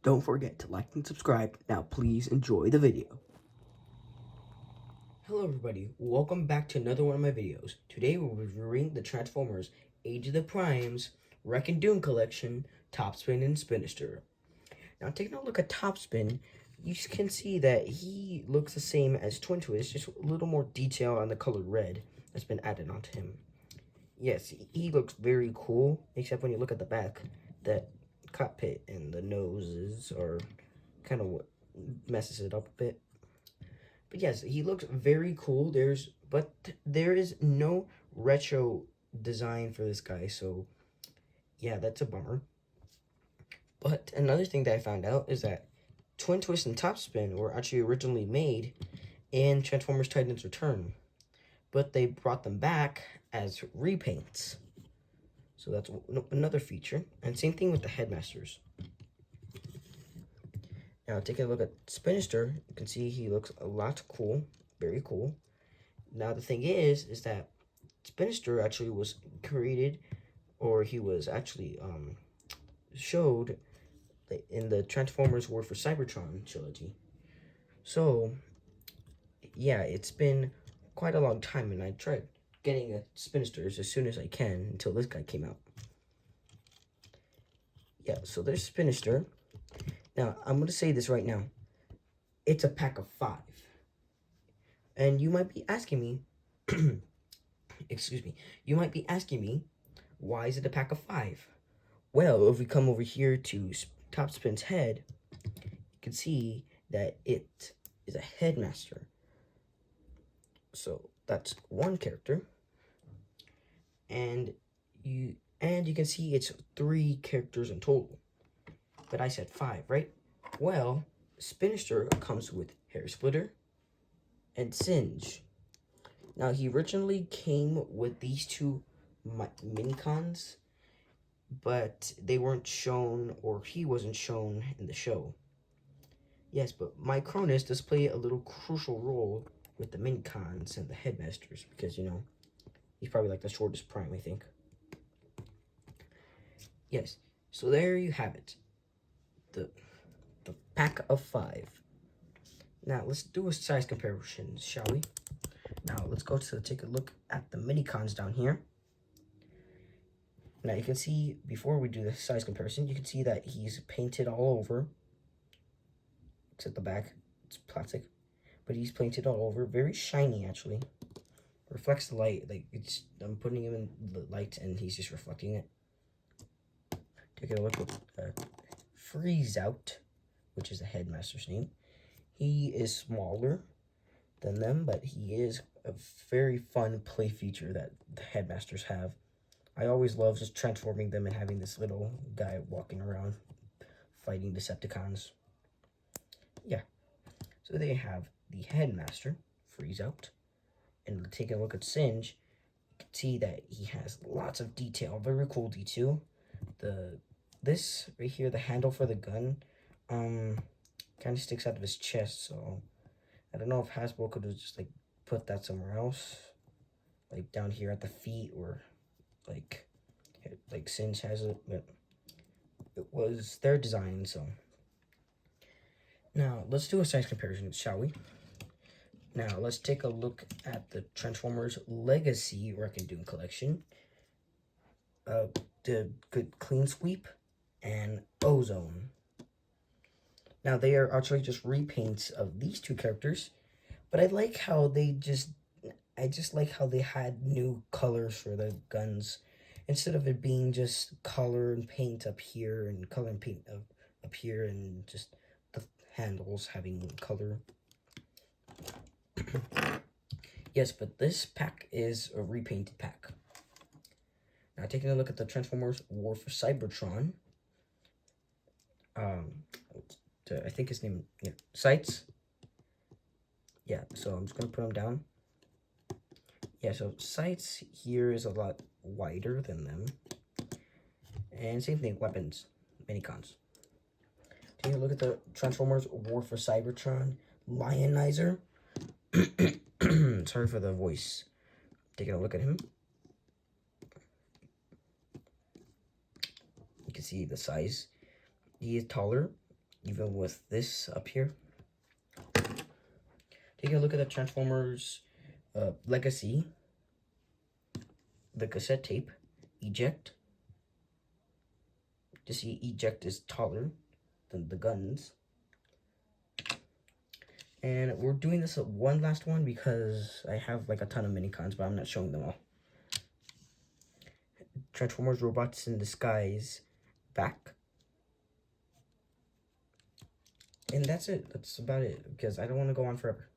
Don't forget to like and subscribe. Now please enjoy the video. Hello everybody, welcome back to another one of my videos. Today we'll be reviewing the Transformers Age of the Primes Wreck and Doom collection, Topspin and Spinister. Now taking a look at Topspin, you can see that he looks the same as Twin Twist, just a little more detail on the color red that's been added onto him. Yes, he looks very cool, except when you look at the back, that cockpit and the noses are kind of what messes it up a bit. But yes, he looks very cool. But there is no retro design for this guy, so yeah, that's a bummer. But another thing that I found out is that Twin Twist and Topspin were actually originally made in Transformers Titans Return, but they brought them back as repaints. So that's another feature. And same thing with the Headmasters. Now, taking a look at Spinister, you can see he looks a lot cool. Very cool. Now, the thing is that Spinister actually was created, or he was actually showed in the Transformers War for Cybertron trilogy. So, yeah, it's been quite a long time, and I tried getting a Spinisters as soon as I can until this guy came out. Yeah, so there's Spinister. Now, I'm going to say this right now. It's a pack of 5. And you might be asking me, excuse me, you might be asking me, why is it a pack of 5? Well, if we come over here to Topspin's head, you can see that it is a Headmaster. So that's one character. And you can see it's 3 characters in total. But I said 5, right? Well, Spinister comes with Hair Splitter and Singe. Now, he originally came with these 2 minicons, but they weren't shown, or he wasn't shown in the show. Yes, but Micronus does play a little crucial role with the minicons and the Headmasters, because, you know, he's probably like the shortest prime, I think. Yes, so there you have it. The pack of 5. Now, let's do a size comparison, shall we? Now, let's go to take a look at the minicons down here. Now, you can see, before we do the size comparison, you can see that he's painted all over. Except the back, it's plastic. But he's painted all over, very shiny, actually. Reflects the light, like, I'm putting him in the light, and he's just reflecting it. Taking a look at Freeze Out, which is the Headmaster's name. He is smaller than them, but he is a very fun play feature that the Headmasters have. I always love just transforming them and having this little guy walking around fighting Decepticons. Yeah, so they have the Headmaster, Freeze Out, and taking a look at Singe, you can see that he has lots of detail, very cool detail. This right here, the handle for the gun, kind of sticks out of his chest, so I don't know if Hasbro could have just, like, put that somewhere else, like down here at the feet, or like Singe has it, but it was their design. So now let's do a size comparison, shall we? Now let's take a look at the Transformers Legacy Wreck and Doom collection, the Good Clean Sweep and Ozone. Now, they are actually just repaints of these 2 characters, but I like how I just like how they had new colors for the guns, instead of it being just color and paint up here, and color and paint up here, and just the handles having color. Yes, but this pack is a repainted pack. Now, taking a look at the Transformers War for Cybertron, I think his name, yeah, Sights. Yeah, so I'm just going to put him down. Yeah, so Sights here is a lot wider than them. And same thing, weapons, minicons. Taking a look at the Transformers War for Cybertron Lionizer. Sorry for the voice. Taking a look at him. You can see the size. He is taller. even with this up here. Taking a look at the Transformers Legacy, the cassette tape, eject. You see, eject is taller than the guns. And we're doing this one last one because I have like a ton of mini cons, but I'm not showing them all. Transformers Robots in Disguise, back. And that's it. That's about it, because I don't want to go on forever.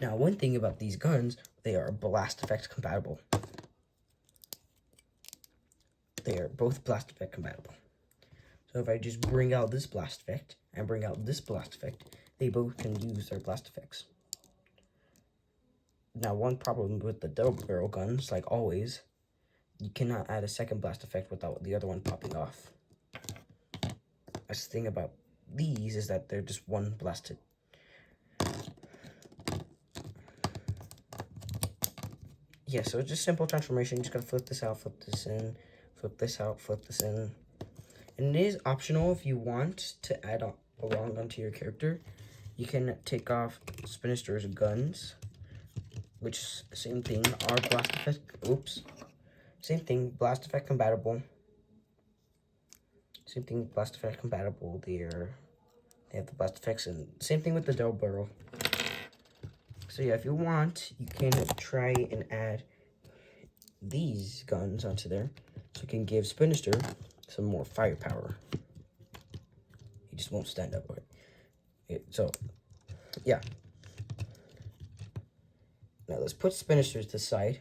Now, one thing about these guns, they are blast effect compatible. They are both blast effect compatible. So if I just bring out this blast effect and bring out this blast effect, they both can use their blast effects. Now, one problem with the double barrel guns, like always, you cannot add a second blast effect without the other one popping off. That's the thing about these, is that they're just one blasted. Yeah, so it's just simple transformation. You just gotta flip this out, flip this in, flip this out, flip this in. And it is optional if you want to add a long gun to your character. You can take off Spinister's guns, which same thing, are blast effect, same thing, blast effect compatible. Same thing, blast effect compatible. They have the blast effects, and same thing with the double barrel. So yeah, if you want, you can try and add these guns onto there, so you can give Spinister some more firepower. He just won't stand up. So, yeah. Now let's put Spinister to the side.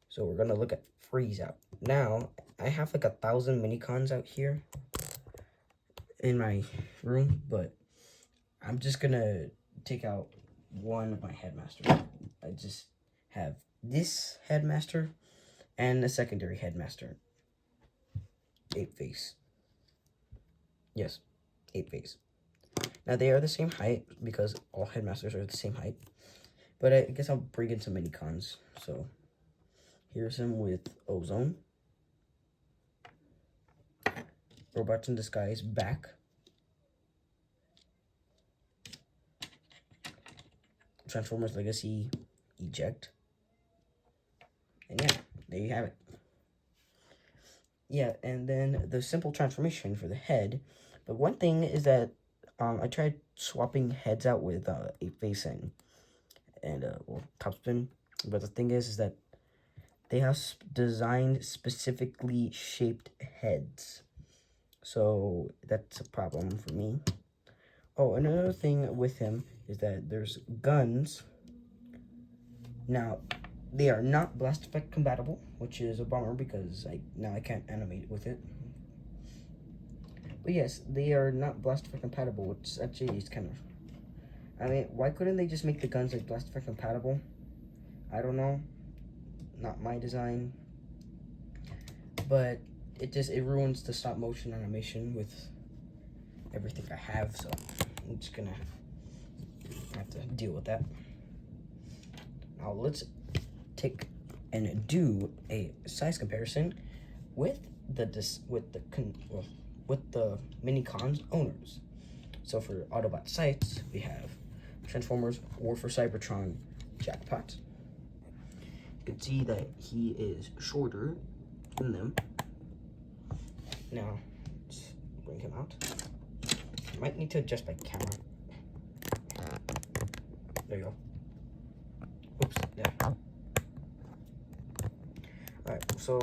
So we're gonna look at Freeze Out. Now, I have like 1,000 mini cons out here in my room, but I'm just gonna take out one of my headmasters. I just have this headmaster and a secondary headmaster. 8-face. Yes, 8-face. Now they are the same height because all headmasters are the same height. But I guess I'll bring in some mini cons. So here's him with Ozone. Robots in Disguise, back. Transformers Legacy, eject. And yeah, there you have it. Yeah, and then the simple transformation for the head. But one thing is that I tried swapping heads out with 8-face and Topspin. But the thing is that they have designed specifically shaped heads. So that's a problem for me. Oh, another thing with him is that there's guns. Now, they are not blast effect compatible, which is a bummer because now I can't animate with it. But yes, they are not blast effect compatible, which actually is kind of... I mean, why couldn't they just make the guns like blast effect compatible? I don't know. Not my design. But it ruins the stop motion animation with everything I have, so I'm just gonna have to deal with that. Now let's take and do a size comparison with the mini cons owners. So for Autobot sites, we have Transformers War for Cybertron Jackpot. You can see that he is shorter than them. Now, let's bring him out. I might need to adjust my camera. There you go. Oops, yeah. Alright, so,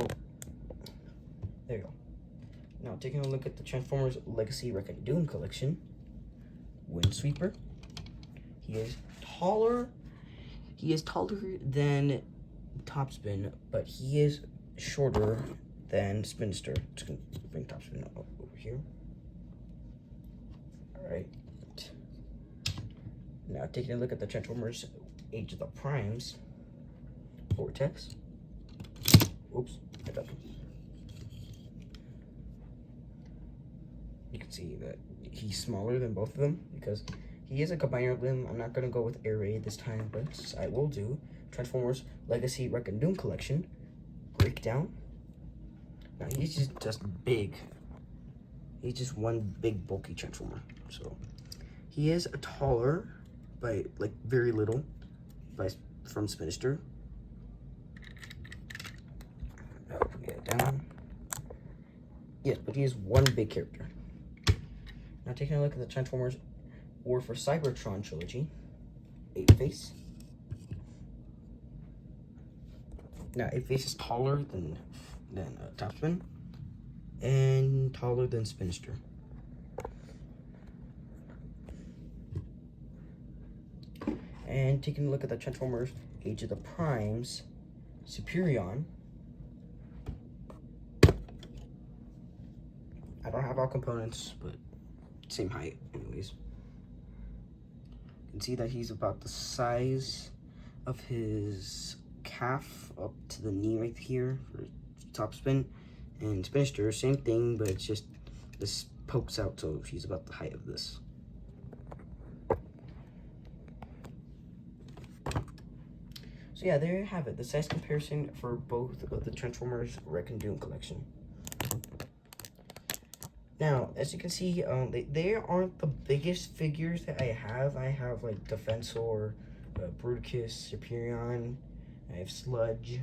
there you go. Now, taking a look at the Transformers Legacy Wreck and Doom collection. Windsweeper. He is taller. He is taller than Topspin, but he is shorter than Spinister. Just gonna bring Topspin over here. Alright. Now, taking a look at the Transformers Age of the Primes. Vortex. Oops, I got him. You can see that he's smaller than both of them because he is a combiner limb. I'm not going to go with Air Raid this time, but I will do Transformers Legacy Wreck and Doom Collection. Breakdown. Now, he's just big. He's just one big bulky transformer. So he is taller by like very little from Spinister. Get it down. Yes, but he is one big character. Now taking a look at the Transformers War for Cybertron trilogy. 8-Face. Now 8-Face is taller than Topspin and taller than Spinister. And taking a look at the Transformers Age of the Primes, Superion. I don't have all components, but same height anyways. You can see that he's about the size of his calf up to the knee right here for Topspin. And Spinister, same thing, but it's just this pokes out, so he's about the height of this. So yeah, there you have it, the size comparison for both of the Transformers Wreck and Doom collection. Now, as you can see, they aren't the biggest figures that I have. I have like Defensor, Bruticus, Superion, I have Sludge,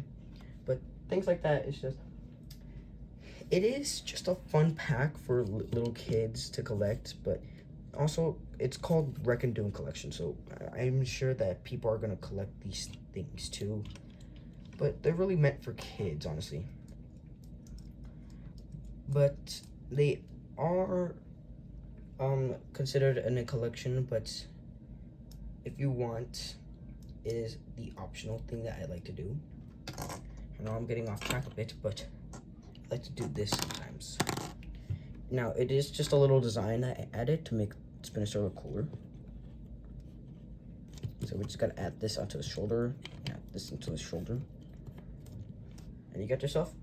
but things like that. It is just a fun pack for little kids to collect, but also it's called Wreck and Doom collection, so I'm sure that people are gonna collect these things too, but they're really meant for kids, honestly. But they are considered in a collection, but if you want, it is the optional thing that I like to do. I know I'm getting off track a bit, but I like to do this sometimes. Now, it is just a little design that I added to make Spinister look cooler. So we just gotta add this onto his shoulder, add this into his shoulder, and you got yourself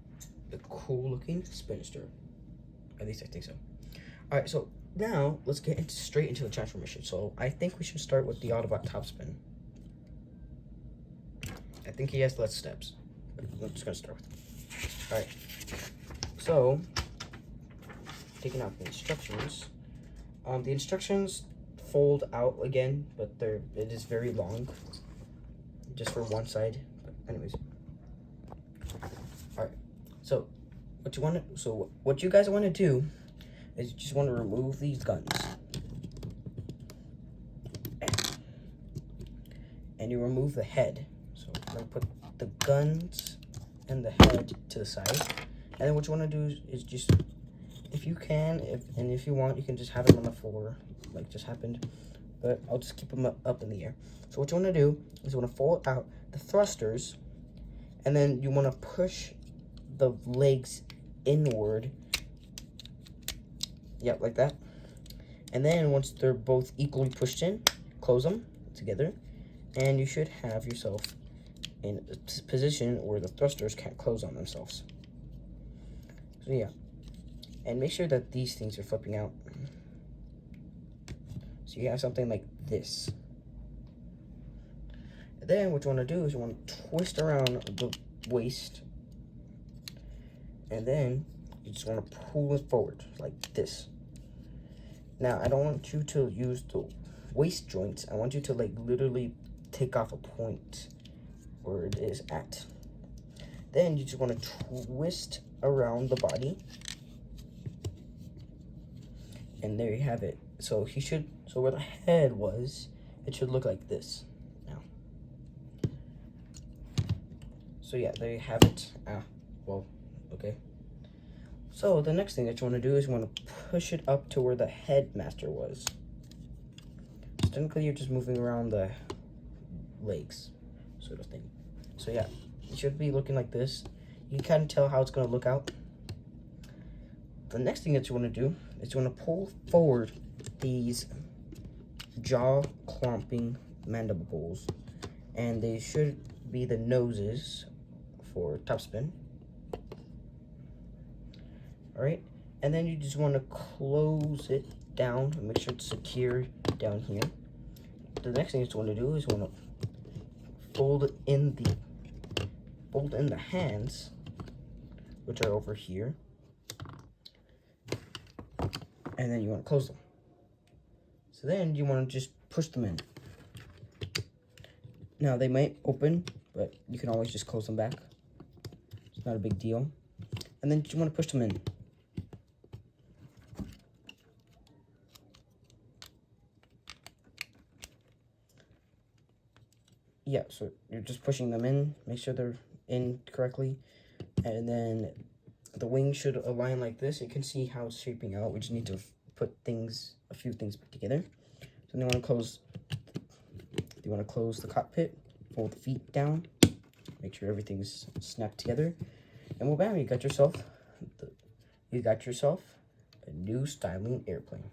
a cool looking Spinister. At least I think so. All right, so now let's get straight into the transformation. So I think we should start with the Autobot Topspin. I think he has less steps, but I'm just gonna start with him. All right, so taking out the instructions. The instructions fold out again, but it is very long, just for one side. But anyways, all right. So what you guys want to do is you just want to remove these guns, and you remove the head. So we're gonna put the guns and the head to the side, and then what you want to do is just, if you can, if you want, you can just have them on the floor, like just happened. But I'll just keep them up in the air. So what you want to do is you want to fold out the thrusters, and then you want to push the legs inward. Yep, like that. And then once they're both equally pushed in, close them together, and you should have yourself in a position where the thrusters can't close on themselves. So yeah. And make sure that these things are flipping out. So you have something like this. And then what you want to do is you want to twist around the waist. And then you just want to pull it forward like this. Now, I don't want you to use the waist joints. I want you to like literally take off a point where it is at. Then you just want to twist around the body. And there you have it. So so where the head was, it should look like this now. So yeah, there you have it. Well, okay. So the next thing that you want to do is you want to push it up to where the headmaster was. So technically you're just moving around the legs, sort of thing. So yeah, it should be looking like this. You can kind of tell how it's going to look out. The next thing that you want to do is you want to pull forward these jaw clomping mandibles, and they should be the noses for Topspin. All right, and then you just want to close it down and make sure it's secure down here. The next thing you want to do is you want to fold in the hands, which are over here. and then you want to close them. So then you want to just push them in. Now they might open, but you can always just close them back. It's not a big deal. And then you want to push them in. Yeah, so you're just pushing them in, make sure they're in correctly, and then the wing should align like this. You can see how it's shaping out. We just need to put a few things put together. So then you want to close the cockpit, fold the feet down, make sure everything's snapped together, and well, bam, you got yourself a new styling airplane.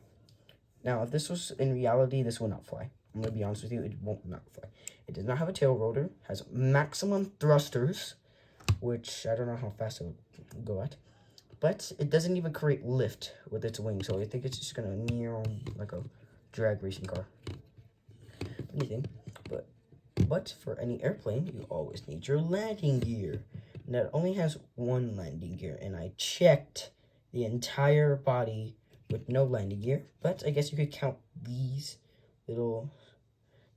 Now, if this was in reality, this will not fly. I'm going to be honest with you, it won't not fly. It does not have a tail rotor, has maximum thrusters, which I don't know how fast it would go at. But it doesn't even create lift with its wings, so I think it's just going to near like a drag racing car. Anything. But for any airplane, you always need your landing gear. And that only has one landing gear, and I checked the entire body with no landing gear, but I guess you could count these little,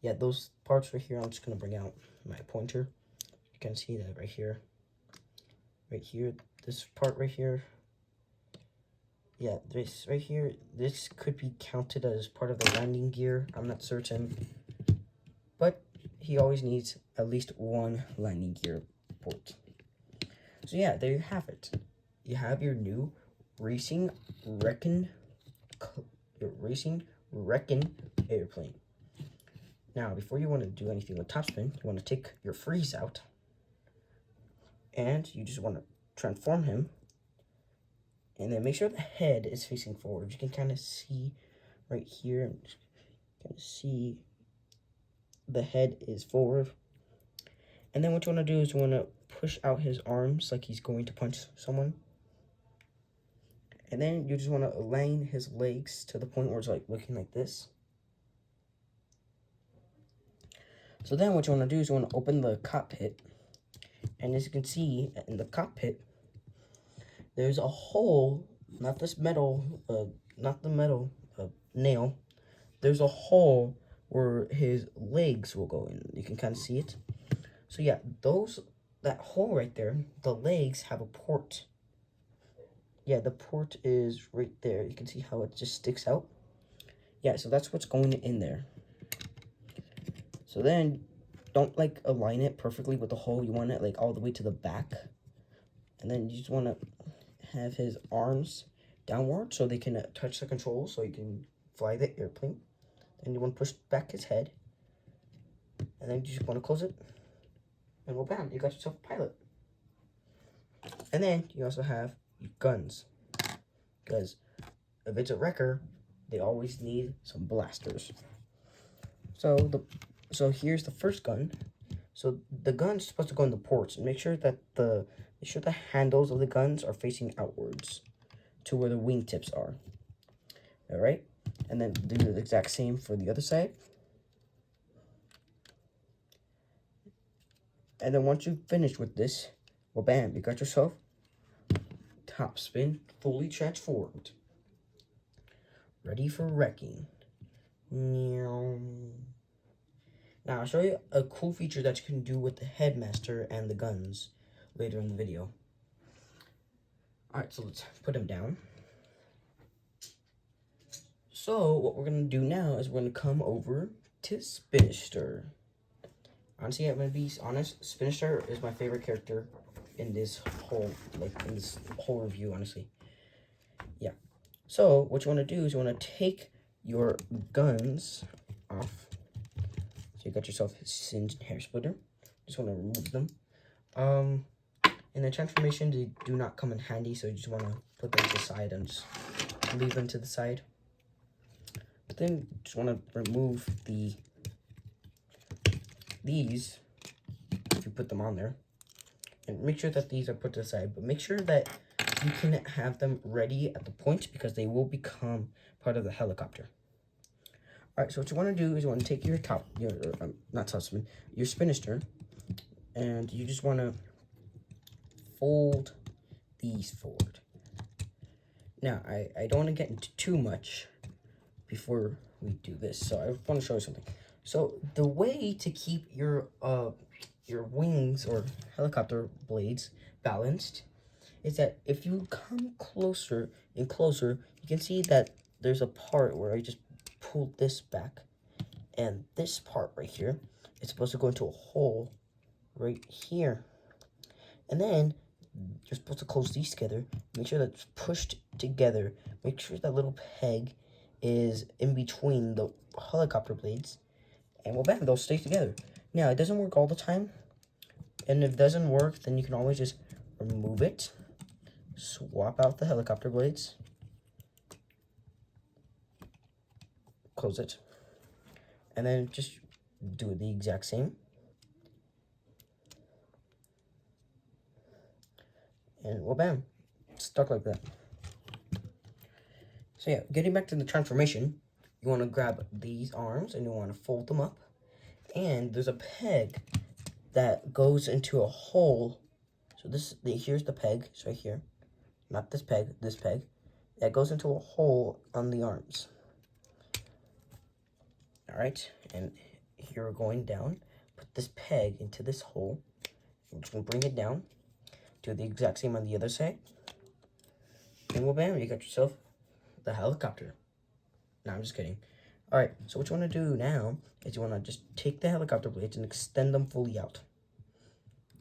yeah, those parts right here. I'm just gonna bring out my pointer. You can see that right here, this part right here. Yeah, this right here, this could be counted as part of the landing gear. I'm not certain, but he always needs at least one landing gear port. So yeah, there you have it. You have your new Racing Wrecken airplane. Now, before you want to do anything with Topspin, you want to take your freeze out, and you just want to transform him, and then make sure the head is facing forward. You can kind of see right here, kind of see the head is forward. And then what you want to do is you want to push out his arms like he's going to punch someone. And then you just want to align his legs to the point where it's like looking like this. So then what you want to do is you want to open the cockpit. And as you can see in the cockpit, there's a hole, not the metal nail. There's a hole where his legs will go in. You can kind of see it. So yeah, that hole right there, the legs have a port. Yeah, the port is right there. You can see how it just sticks out. Yeah, so that's what's going in there. So then, don't like align it perfectly with the hole. You want it like all the way to the back. And then you just want to have his arms downward so they can touch the controls so you can fly the airplane. Then you want to push back his head. And then you just want to close it. And well, bam, you got yourself a pilot. And then you also have guns, because if it's a wrecker, they always need some blasters. So here's the first gun. So the gun's supposed to go in the ports, and make sure that the handles of the guns are facing outwards to where the wingtips are. All right, and then do the exact same for the other side. And then once you've finished with this, well, bam, you got yourself Topspin fully transformed, ready for wrecking. Now I'll show you a cool feature that you can do with the headmaster and the guns later in the video. Alright, so let's put him down. So what we're going to do now is we're going to come over to Spinister. Honestly, I'm going to be honest, Spinister is my favorite character in this whole review, honestly. Yeah. So what you want to do is you want to take your guns off. So you got yourself a singed hair splitter. Just want to remove them. In the transformation, they do not come in handy, so you just want to put them to the side and just leave them to the side. But then you just want to remove these if you put them on there. And make sure that these are put to the side, but make sure that you can have them ready at the point because they will become part of the helicopter. Alright, so what you want to do is you want to take your your spinister, and you just want to fold these forward. Now, I don't want to get into too much before we do this, so I want to show you something. So the way to keep your wings or helicopter blades balanced is that if you come closer and closer, you can see that there's a part where I just pulled this back, and this part right here is supposed to go into a hole right here. And then you're supposed to close these together, make sure that's pushed together, make sure that little peg is in between the helicopter blades, and well, bam, they'll stay together. Now, it doesn't work all the time, and if it doesn't work, then you can always just remove it, swap out the helicopter blades, close it, and then just do it the exact same. And well, bam, stuck like that. So yeah, getting back to the transformation, you want to grab these arms and you want to fold them up. And there's a peg that goes into a hole. So here's the peg, it's right here. Not this peg, this peg. That goes into a hole on the arms. Alright, and here we're going down. Put this peg into this hole. I'm just going to bring it down. Do the exact same on the other side. And well, bam, you got yourself the helicopter. No, I'm just kidding. Alright, so what you want to do now is you want to just take the helicopter blades and extend them fully out.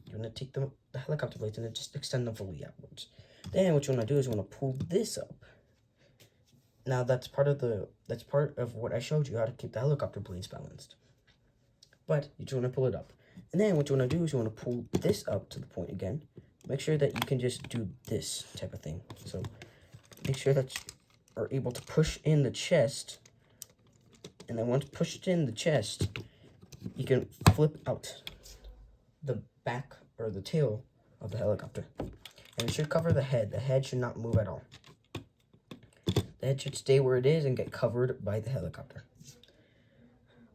You want to take the helicopter blades and then just extend them fully outwards. Then what you want to do is you want to pull this up. Now that's part of what I showed you, how to keep the helicopter blades balanced. But you just want to pull it up. And then what you want to do is you want to pull this up to the point again. Make sure that you can just do this type of thing. So make sure that you are able to push in the chest. And then once pushed in the chest, you can flip out the back or the tail of the helicopter. And it should cover the head. The head should not move at all. The head should stay where it is and get covered by the helicopter.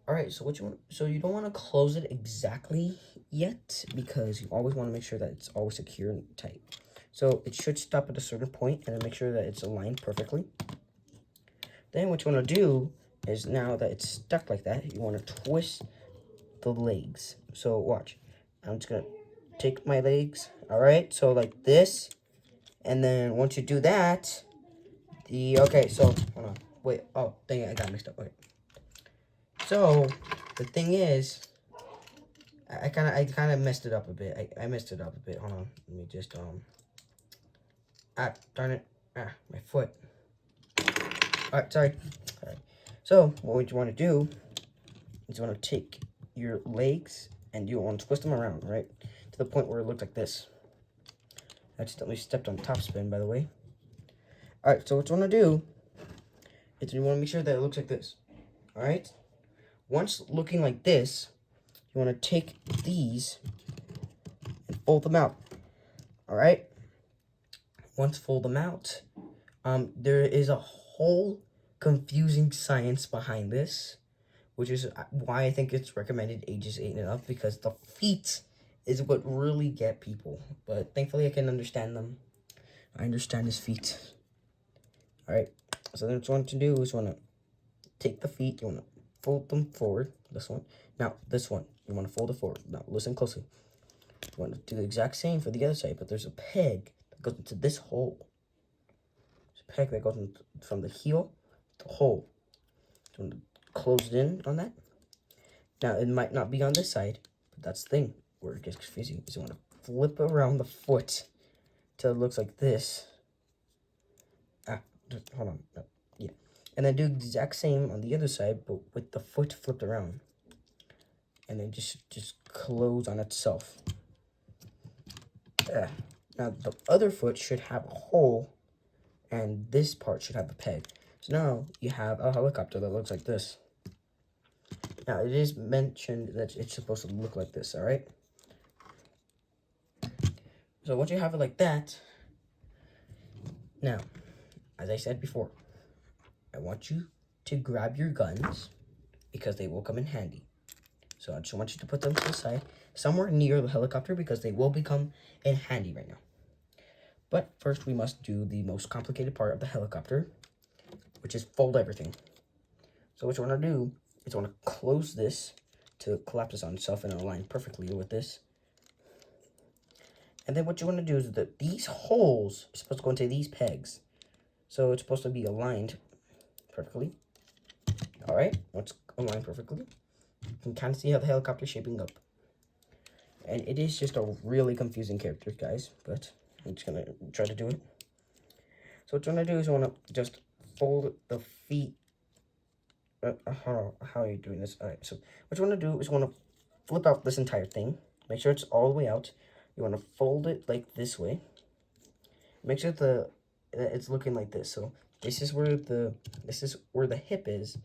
Alright, so you don't want to close it exactly yet, because you always want to make sure that it's always secure and tight. So it should stop at a certain point and then make sure that it's aligned perfectly. Then what you want to do is, now that it's stuck like that, you want to twist the legs. So watch. I'm just going to take my legs. Alright, so like this. And then once you do that, okay, so, hold on. Wait, oh, dang it, I got mixed up. Okay. So, the thing is, I kind of messed it up a bit. I messed it up a bit. Hold on. Let me just, darn it. My foot. Alright, sorry. Alright. So, what you want to do is you want to take your legs and you want to twist them around, right? To the point where it looks like this. I accidentally stepped on Topspin, by the way. Alright, so what you want to do is you want to make sure that it looks like this. Alright? Once looking like this, you want to take these and fold them out. Alright? Once fold them out, there is a whole confusing science behind this, which is why I think it's recommended ages 8 and up, because the feet is what really get people. But thankfully I can understand them. I understand his feet. Alright, so then what you want to do is you want to take the feet, you want to fold them forward, this one. Now, this one, you want to fold it forward. Now, listen closely. You want to do the exact same for the other side, but there's a peg that goes into this hole. There's a peg that goes from the heel to the hole. You want to close it in on that. Now, it might not be on this side, but that's the thing where it gets confusing, is you want to flip around the foot till it looks like this. Hold on. Yeah. And then do the exact same on the other side, but with the foot flipped around. And then just close on itself. Now, the other foot should have a hole, and this part should have a peg. So now you have a helicopter that looks like this. Now, it is mentioned that it's supposed to look like this, alright? So once you have it like that, now, as I said before, I want you to grab your guns, because they will come in handy. So I just want you to put them to the side, somewhere near the helicopter, because they will become in handy right now. But first we must do the most complicated part of the helicopter, which is fold everything. So what you want to do is you want to close this to collapse this on itself and align perfectly with this. And then what you want to do is that these holes are supposed to go into these pegs. So it's supposed to be aligned perfectly. Alright, let's align perfectly. You can kind of see how the helicopter is shaping up. And it is just a really confusing character, guys. But I'm just going to try to do it. So what you want to do is you want to just fold the feet. How are you doing this? Alright, so what you want to do is you want to flip out this entire thing. Make sure it's all the way out. You want to fold it like this way. Make sure it's looking like this. So this is where the hip is,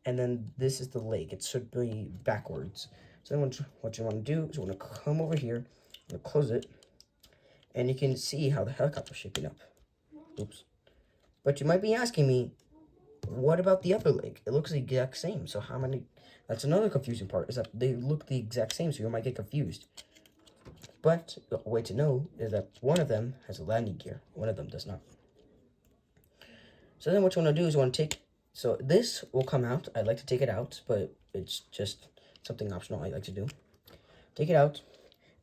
and then this is the leg. It should be backwards. So then what you want to do is you want to come over here and close it, and you can see how the helicopter's shaping up. Oops. But you might be asking me, what about the other leg? It looks the exact same. So how many? That's another confusing part, is that they look the exact same, so you might get confused. But the way to know is that one of them has a landing gear, one of them does not. So then what you want to do is you want to take, so this will come out. I like to take it out, but it's just something optional I like to do. Take it out,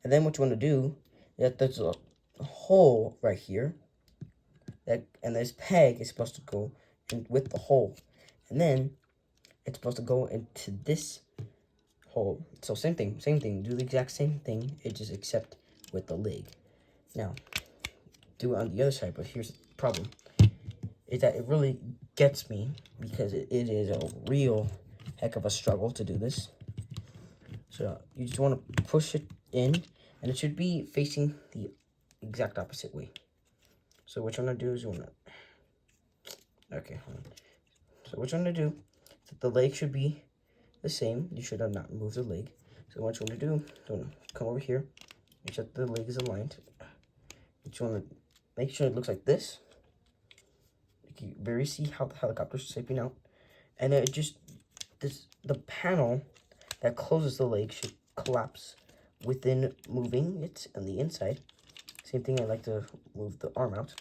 and then what you want to do is that there's a hole right here, and this peg is supposed to go in with the hole, and then it's supposed to go into this hole. So same thing, do the exact same thing, it just except with the leg. Now, do it on the other side, but here's the problem, is that it really gets me, because it is a real heck of a struggle to do this. So you just want to push it in, and it should be facing the exact opposite way. So what you want to do is you want to, okay, hold on. So what you want to do, the leg should be the same. You should have not moved the leg. So what you want to do, you want to come over here, make sure the leg is aligned. You want to make sure it looks like this. You can very see how the helicopter's shaping out. And then the panel that closes the leg should collapse within moving it on the inside. Same thing, I like to move the arm out.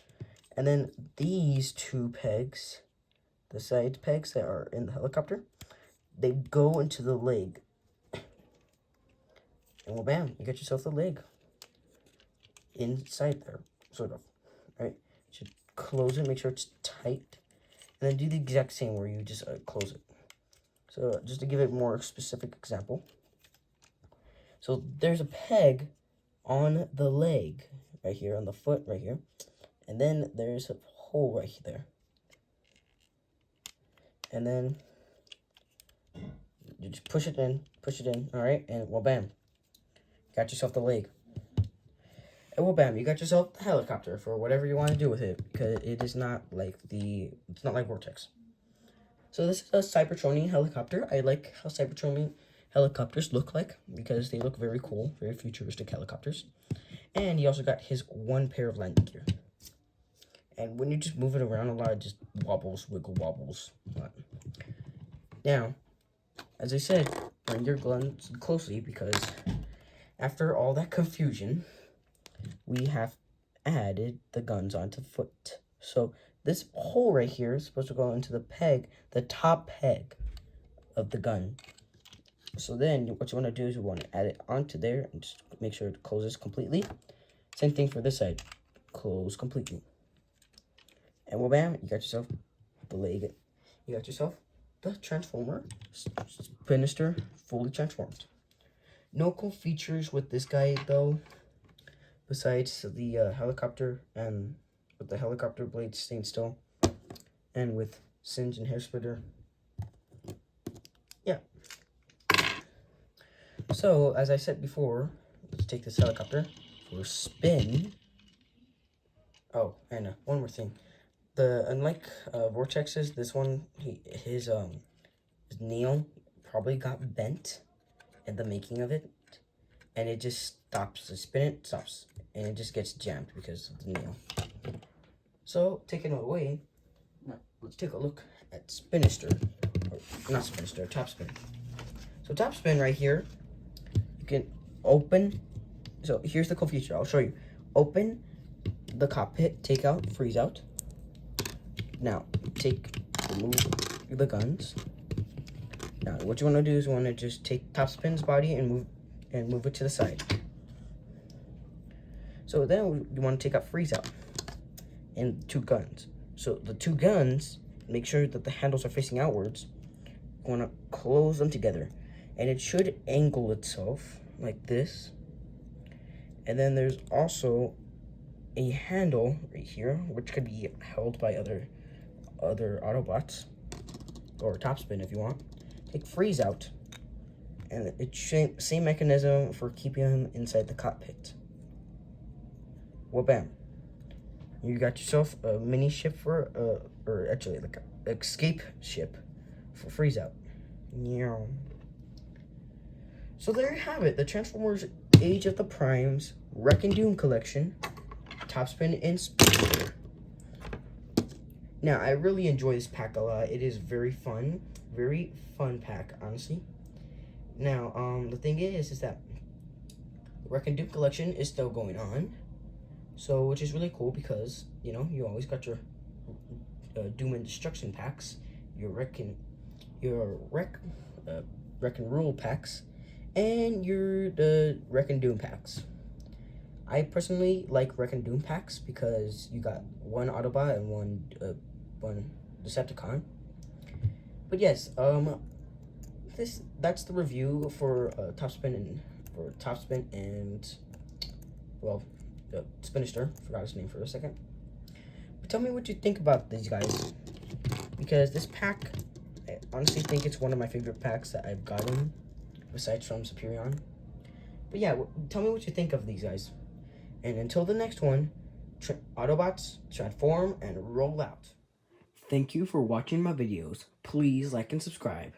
And then these two pegs, the side pegs that are in the helicopter, they go into the leg. And well, bam, you got yourself the leg inside there, sort of. Right? You should close it, make sure it's tight. And then do the exact same where you just close it. So just to give it a more specific example. So there's a peg on the leg right here, on the foot right here. And then there's a hole right there. And then you just push it in, all right? And well, bam, got yourself the leg. And well, bam, you got yourself the helicopter for whatever you want to do with it, because it is not like it's not like Vortex. So this is a Cybertronian helicopter. I like how Cybertronian helicopters look like, because they look very cool, very futuristic helicopters. And he also got his one pair of landing gear. And when you just move it around a lot, it just wiggle wobbles a lot. Now, as I said, bring your guns closely, because after all that confusion, we have added the guns onto the foot. So this hole right here is supposed to go into the peg, the top peg of the gun. So then what you want to do is you want to add it onto there and just make sure it closes completely. Same thing for this side. Close completely. And well, bam, you got yourself the leg. You got yourself the transformer, spinister, fully transformed. No cool features with this guy though, besides the helicopter and with the helicopter blades staying still, and with singe and hair splitter. Yeah. So as I said before, let's take this helicopter for a spin. Oh, and one more thing. Unlike Vortex's, this one his nail probably got bent in the making of it, and it just stops. The spin it stops, and it just gets jammed because of the nail. So taking it away, let's take a look at spinister, or not spinister, Topspin. So Topspin right here, you can open. So here's the cool feature. I'll show you. Open the cockpit, take out, freeze out. Now, remove the guns. Now, what you want to do is you want to just take Topspin's body and move it to the side. So then you want to take out freeze out and 2 guns. So the 2 guns, make sure that the handles are facing outwards. You want to close them together, and it should angle itself like this. And then there's also a handle right here, which could be held by other Autobots, or Topspin if you want. Take freeze out, and it's same mechanism for keeping him inside the cockpit. Well, bam, you got yourself a mini ship or actually like an escape ship for freeze out. Yeah. So there you have it, the Transformers Age of the Primes Wreck and Doom collection, Topspin and Spinister. Now, I really enjoy this pack a lot. It is very fun pack, honestly. Now, the thing is that the Wreck and Doom collection is still going on, so which is really cool because you know you always got your Doom and Destruction packs, your Wreck and Rule packs, and the Wreck and Doom packs. I personally like Wreck and Doom packs because you got 1 Autobot and one Decepticon. But yes, that's the review for Topspin and well, Spinister. Forgot his name for a second. But tell me what you think about these guys, because this pack, I honestly think it's one of my favorite packs that I've gotten, besides from Superion. But yeah, tell me what you think of these guys. And until the next one, Autobots, transform and roll out. Thank you for watching my videos. Please like and subscribe.